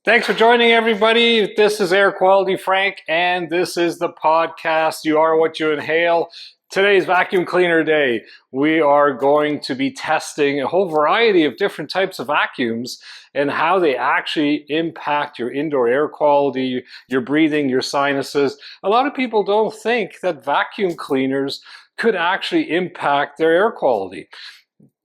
Thanks for joining, everybody. This is Air Quality Frank, and this is the podcast, You Are What You Inhale. Today's vacuum cleaner day. We are going to be testing a whole variety of different types of vacuums and how they actually impact your indoor air quality, your breathing, your sinuses. A lot of people don't think that vacuum cleaners could actually impact their air quality.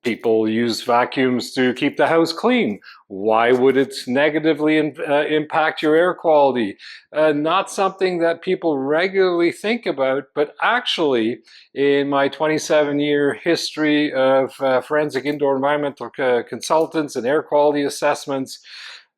People use vacuums to keep the house clean. Why would it negatively impact your air quality? Not something that people regularly think about, but actually in my 27-year history of forensic indoor environmental consultants and air quality assessments,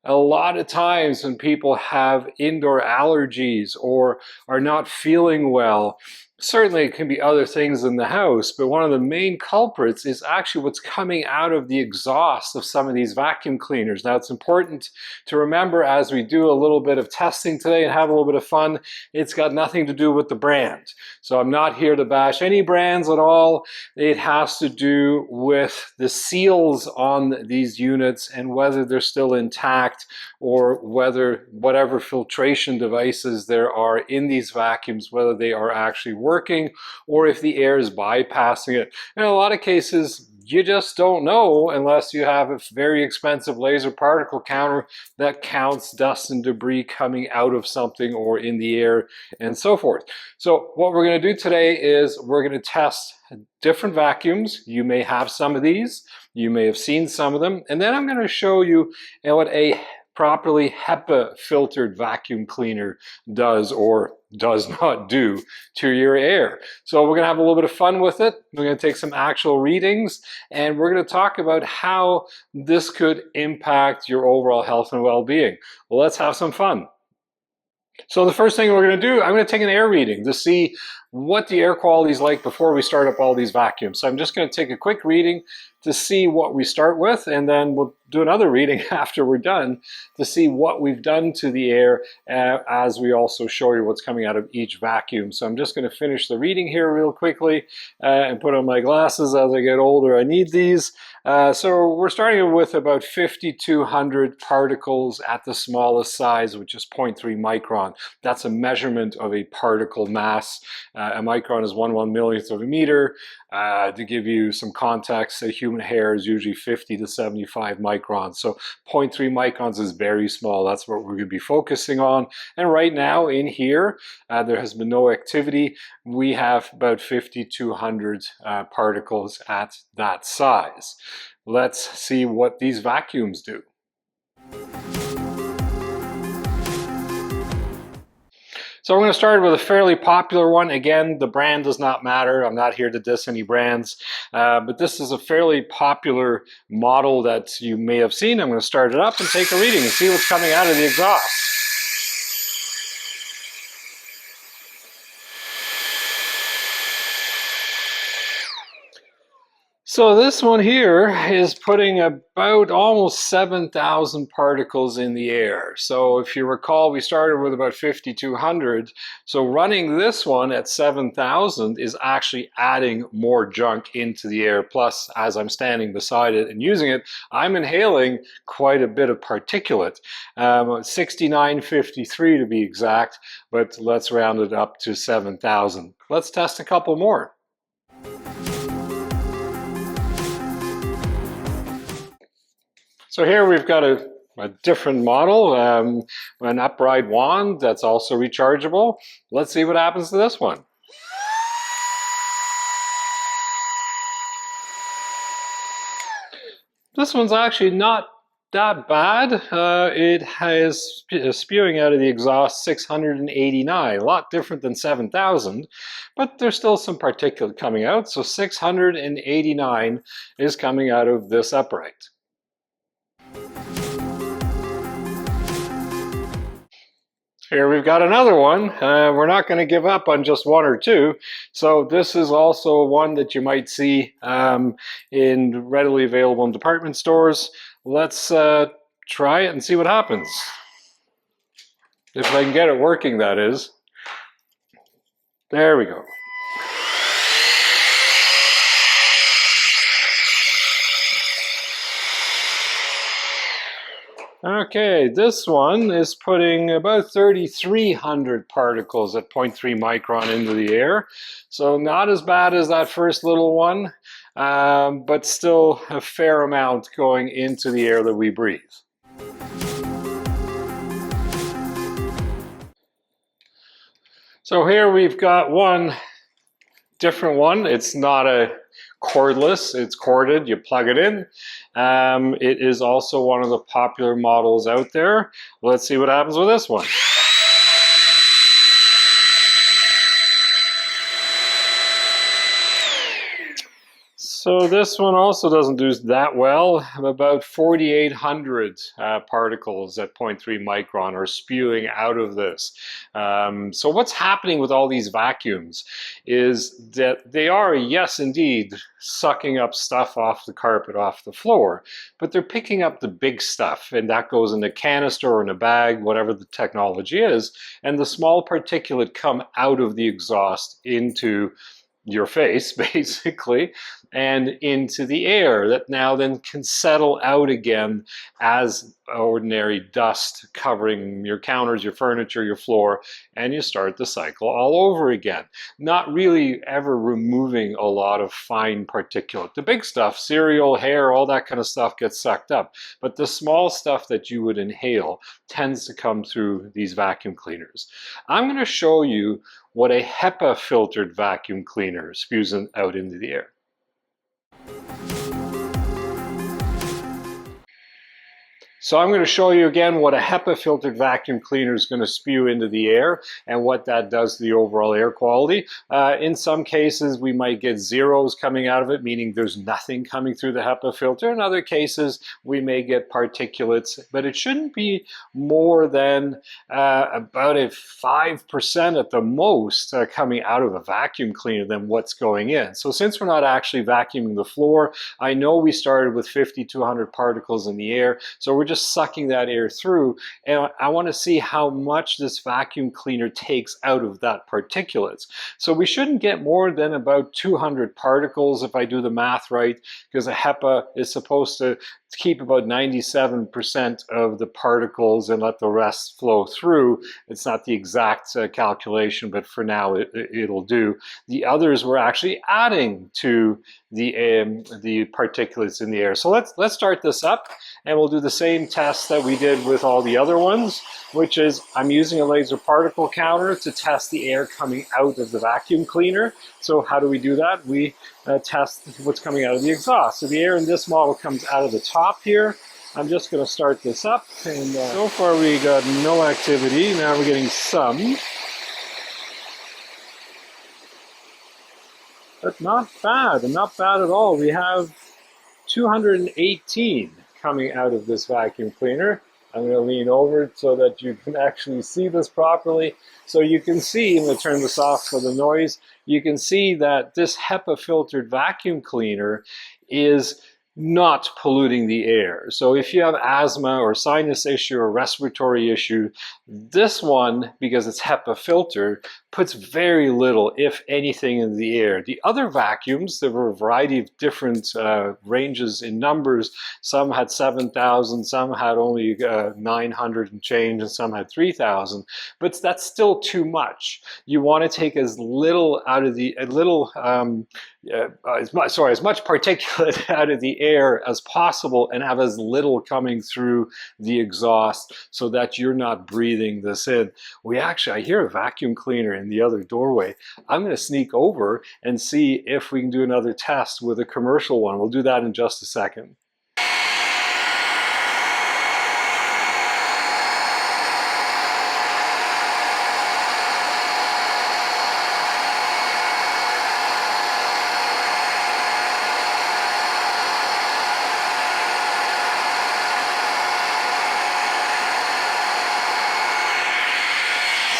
a lot of times when people have indoor allergies or are not feeling well, certainly it can be other things in the house, but one of the main culprits is actually what's coming out of the exhaust of some of these vacuum cleaners. Now, it's important to remember as we do a little bit of testing today and have a little bit of fun, it's got nothing to do with the brand. So I'm not here to bash any brands at all. It has to do with the seals on these units and whether they're still intact or whether whatever filtration devices there are in these vacuums, whether they are actually working or if the air is bypassing it. In a lot of cases, you just don't know unless you have a very expensive laser particle counter that counts dust and debris coming out of something or in the air and so forth. So what we're going to do today is we're going to test different vacuums. You may have some of these, you may have seen some of them, and then I'm going to show you what a properly HEPA filtered vacuum cleaner does or does not do to your air. So we're going to have a little bit of fun with it. We're going to take some actual readings and we're going to talk about how this could impact your overall health and well-being. Well, let's have some fun. So the first thing we're going to do, I'm going to take an air reading to see what the air quality is like before we start up all these vacuums. So I'm just going to take a quick reading to see what we start with, and then we'll do another reading after we're done to see what we've done to the air as we also show you what's coming out of each vacuum. So I'm just going to finish the reading here real quickly and put on my glasses. As I get older, I need these. So we're starting with about 5,200 particles at the smallest size, which is 0.3 micron. That's a measurement of a particle mass. A micron is 1 millionth of a meter. To give you some context, a human hair is usually 50 to 75 microns. So 0.3 microns is very small. That's what we're going to be focusing on. And right now in here, there has been no activity. We have about 5,200 particles at that size. Let's see what these vacuums do. So we're going to start with a fairly popular one. Again, the brand does not matter. I'm not here to diss any brands, but this is a fairly popular model that you may have seen. I'm going to start it up and take a reading and see what's coming out of the exhaust. So this one here is putting about almost 7,000 particles in the air. So if you recall, we started with about 5,200. So running this one at 7,000 is actually adding more junk into the air. Plus, as I'm standing beside it and using it, I'm inhaling quite a bit of particulate. 6,953 to be exact, but let's round it up to 7,000. Let's test a couple more. So here we've got a different model, an upright wand that's also rechargeable. Let's see what happens to this one. This one's actually not that bad. It has spewing out of the exhaust 689, a lot different than 7,000, but there's still some particulate coming out. So 689 is coming out of this upright. Here we've got another one. We're not going to give up on just one or two. So this is also one that you might see in readily available in department stores. Let's try it and see what happens. If I can get it working, that is. There we go. Okay, this one is putting about 3,300 particles at 0.3 micron into the air. So not as bad as that first little one, but still a fair amount going into the air that we breathe. So here we've got one different one. It's not a cordless, it's corded, you plug it in. It is also one of the popular models out there. Let's see what happens with this one. So this one also doesn't do that well. About 4,800 particles at 0.3 micron are spewing out of this. So what's happening with all these vacuums is that they are, yes, indeed, sucking up stuff off the carpet, off the floor, but they're picking up the big stuff, and that goes in a canister or in a bag, whatever the technology is, and the small particulate come out of the exhaust into your face, basically, and into the air that now then can settle out again as ordinary dust covering your counters, your furniture, your floor, and you start the cycle all over again. Not really ever removing a lot of fine particulate. The big stuff, cereal, hair, all that kind of stuff gets sucked up, but the small stuff that you would inhale tends to come through these vacuum cleaners. I'm going to show you what a HEPA filtered vacuum cleaner spews out into the air. So I'm going to show you again what a HEPA filtered vacuum cleaner is going to spew into the air and what that does to the overall air quality. In some cases, we might get zeros coming out of it, meaning there's nothing coming through the HEPA filter. In other cases, we may get particulates, but it shouldn't be more than about a 5% at the most coming out of a vacuum cleaner than what's going in. So since we're not actually vacuuming the floor, I know we started with 5,200 particles in the air, so we're just sucking that air through, and I want to see how much this vacuum cleaner takes out of that particulates. So we shouldn't get more than about 200 particles if I do the math right, because a HEPA is supposed to keep about 97% of the particles and let the rest flow through. It's not the exact calculation, but for now it'll do. The others we're actually adding to the particulates in the air. So let's start this up, and we'll do the same test that we did with all the other ones, which is I'm using a laser particle counter to test the air coming out of the vacuum cleaner. So how do we do that? We test what's coming out of the exhaust. So the air in this model comes out of the top here. I'm just going to start this up, and so far we got no activity. Now we're getting some, but not bad, and not bad at all. We have 218 coming out of this vacuum cleaner. I'm going to lean over so that you can actually see this properly. So you can see, I'm going to turn this off for the noise, you can see that this HEPA filtered vacuum cleaner is not polluting the air. So if you have asthma or sinus issue or respiratory issue, this one, because it's HEPA filtered, puts very little, if anything, in the air. The other vacuums, there were a variety of different ranges in numbers. Some had 7,000, some had only 900 and change, and some had 3,000. But that's still too much. You want to take as little out of the, as much particulate out of the air as possible, and have as little coming through the exhaust so that you're not breathing this in. I hear a vacuum cleaner in the other doorway. I'm going to sneak over and see if we can do another test with a commercial one. We'll do that in just a second.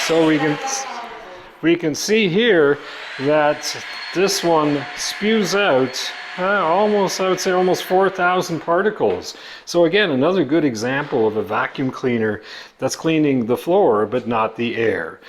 So we can see here that this one spews out almost, I would say, almost 4,000 particles. So again, another good example of a vacuum cleaner that's cleaning the floor but not the air.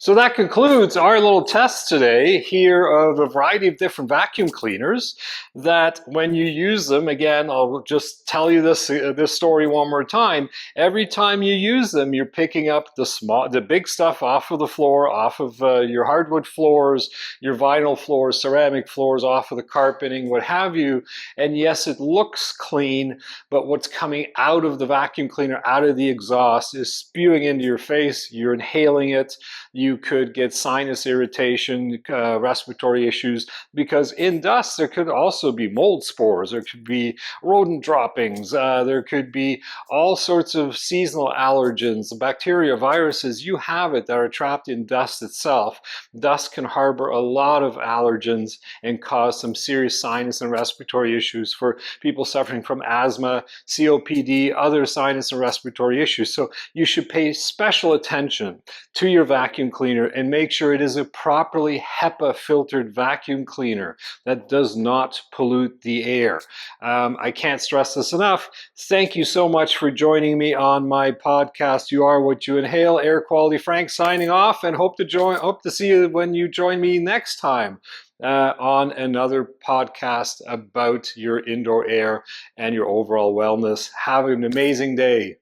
So that concludes our little test today here of a variety of different vacuum cleaners that when you use them, again, I'll just tell you this story one more time. Every time you use them, you're picking up the big stuff off of the floor, off of your hardwood floors, your vinyl floors, ceramic floors, off of the carpeting, what have you. And yes, it looks clean, but what's coming out of the vacuum cleaner, out of the exhaust, is spewing into your face. You're inhaling it. You could get sinus irritation, respiratory issues, because in dust there could also be mold spores, there could be rodent droppings, there could be all sorts of seasonal allergens, bacteria, viruses, you have it, that are trapped in dust itself. Dust can harbor a lot of allergens and cause some serious sinus and respiratory issues for people suffering from asthma, COPD, other sinus and respiratory issues. So you should pay special attention to your vacuum cleaner and make sure it is a properly HEPA filtered vacuum cleaner that does not pollute the air. I can't stress this enough. Thank you so much for joining me on my podcast. You are what you inhale. Air Quality Frank signing off, and hope to see you when you join me next time on another podcast about your indoor air and your overall wellness. Have an amazing day.